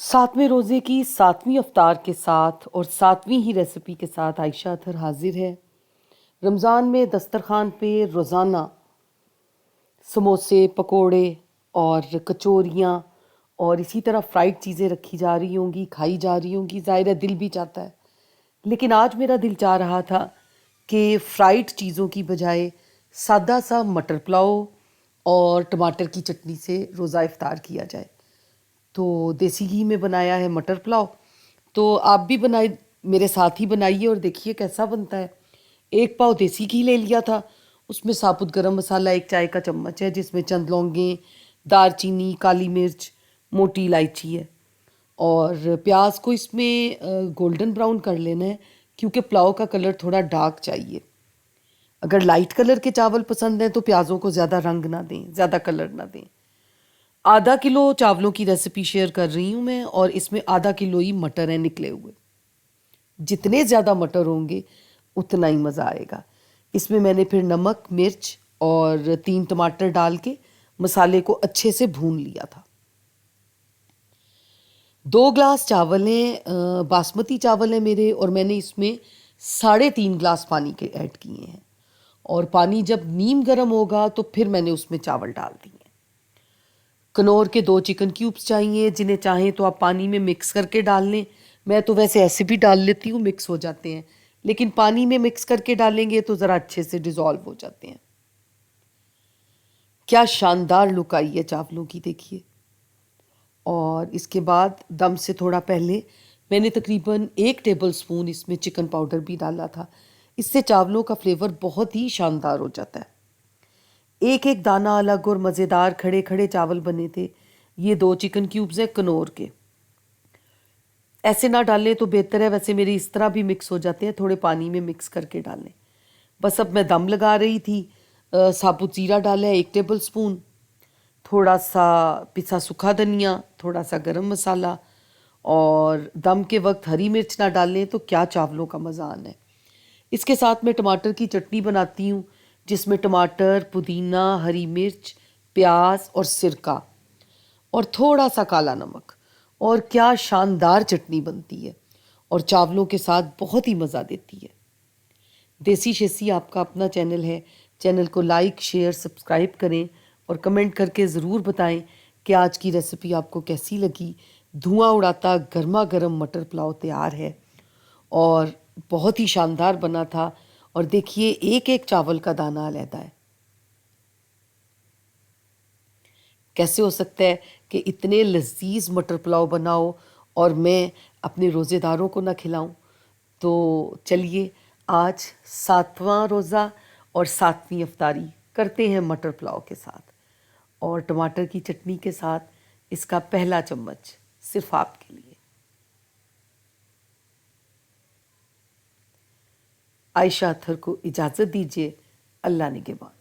सातवें रोज़े की सातवीं अफ्तार के साथ और सातवीं ही रेसिपी के साथ आयशा अतहर हाजिर है। रमज़ान में दस्तरखान पे रोज़ाना समोसे, पकोड़े और कचौरियाँ और इसी तरह फ्राइड चीज़ें रखी जा रही होंगी, खाई जा रही होंगी। ज़ाहिर है दिल भी चाहता है, लेकिन आज मेरा दिल चाह रहा था कि फ्राइड चीज़ों की बजाय सादा सा मटर पुलाव और टमाटर की चटनी से रोज़ा इफ्तार किया जाए। तो देसी घी में बनाया है मटर पुलाव। तो आप भी बनाए, मेरे साथ ही बनाइए और देखिए कैसा बनता है। एक पाव देसी घी ले लिया था, उसमें साबुत गरम मसाला 1 चाय का चम्मच है, जिसमें चंद लौंगें, दालचीनी, काली मिर्च, मोटी इलायची है। और प्याज को इसमें गोल्डन ब्राउन कर लेना है, क्योंकि पुलाव का कलर थोड़ा डार्क चाहिए। अगर लाइट कलर के चावल पसंद हैं तो प्याज़ों को ज़्यादा रंग ना दें, ज़्यादा कलर ना दें। आधा किलो चावलों की रेसिपी शेयर कर रही हूँ मैं, और इसमें आधा किलो ही मटर हैं निकले हुए। जितने ज़्यादा मटर होंगे उतना ही मज़ा आएगा। इसमें मैंने फिर नमक, मिर्च और 3 टमाटर डाल के मसाले को अच्छे से भून लिया था। 2 ग्लास चावल हैं, बासमती चावल है मेरे, और मैंने इसमें 3.5 ग्लास पानी के ऐड किए हैं। और पानी जब नीम गर्म होगा तो फिर मैंने उसमें चावल डाल दिए। कनौर के 2 चिकन क्यूब्स चाहिए, जिन्हें चाहें तो आप पानी में मिक्स करके डाल लें। मैं तो वैसे ऐसे भी डाल लेती हूँ, मिक्स हो जाते हैं, लेकिन पानी में मिक्स करके डालेंगे तो ज़रा अच्छे से डिज़ोल्व हो जाते हैं। क्या शानदार लुक आई है चावलों की, देखिए। और इसके बाद दम से थोड़ा पहले मैंने तकरीबन 1 टेबल स्पून इसमें चिकन पाउडर भी डाला था। इससे चावलों का फ्लेवर बहुत ही शानदार हो जाता है। एक एक दाना अलग और मज़ेदार खड़े खड़े चावल बने थे। ये 2 चिकन क्यूब्स हैं कनौर के। ऐसे ना डालें तो बेहतर है, वैसे मेरे इस तरह भी मिक्स हो जाते हैं, थोड़े पानी में मिक्स करके डालें। बस अब मैं दम लगा रही थी। साबुत ज़ीरा डाला है 1 टेबल स्पून, थोड़ा सा पिसा सूखा धनिया, थोड़ा सा गरम मसाला। और दम के वक्त हरी मिर्च ना डालें तो क्या चावलों का मज़ा आना है। इसके साथ मैं टमाटर की चटनी बनाती हूँ, जिसमें टमाटर, पुदीना, हरी मिर्च, प्याज और सिरका और थोड़ा सा काला नमक। और क्या शानदार चटनी बनती है, और चावलों के साथ बहुत ही मज़ा देती है। देसी शेसी आपका अपना चैनल है। चैनल को लाइक, शेयर, सब्सक्राइब करें और कमेंट करके ज़रूर बताएं कि आज की रेसिपी आपको कैसी लगी। धुआं उड़ाता गर्मा गर्म मटर पुलाव तैयार है और बहुत ही शानदार बना था। और देखिए एक एक चावल का दाना अलहदा है। कैसे हो सकता है कि इतने लजीज मटर पुलाव बनाओ और मैं अपने रोज़ेदारों को ना खिलाऊं। तो चलिए आज 7वां रोज़ा और 7वीं अफ्तारी करते हैं मटर पुलाव के साथ और टमाटर की चटनी के साथ। इसका पहला चम्मच सिर्फ आपके लिए। आयशा अतहर को इजाज़त दीजिए। अल्लाह निगहबान।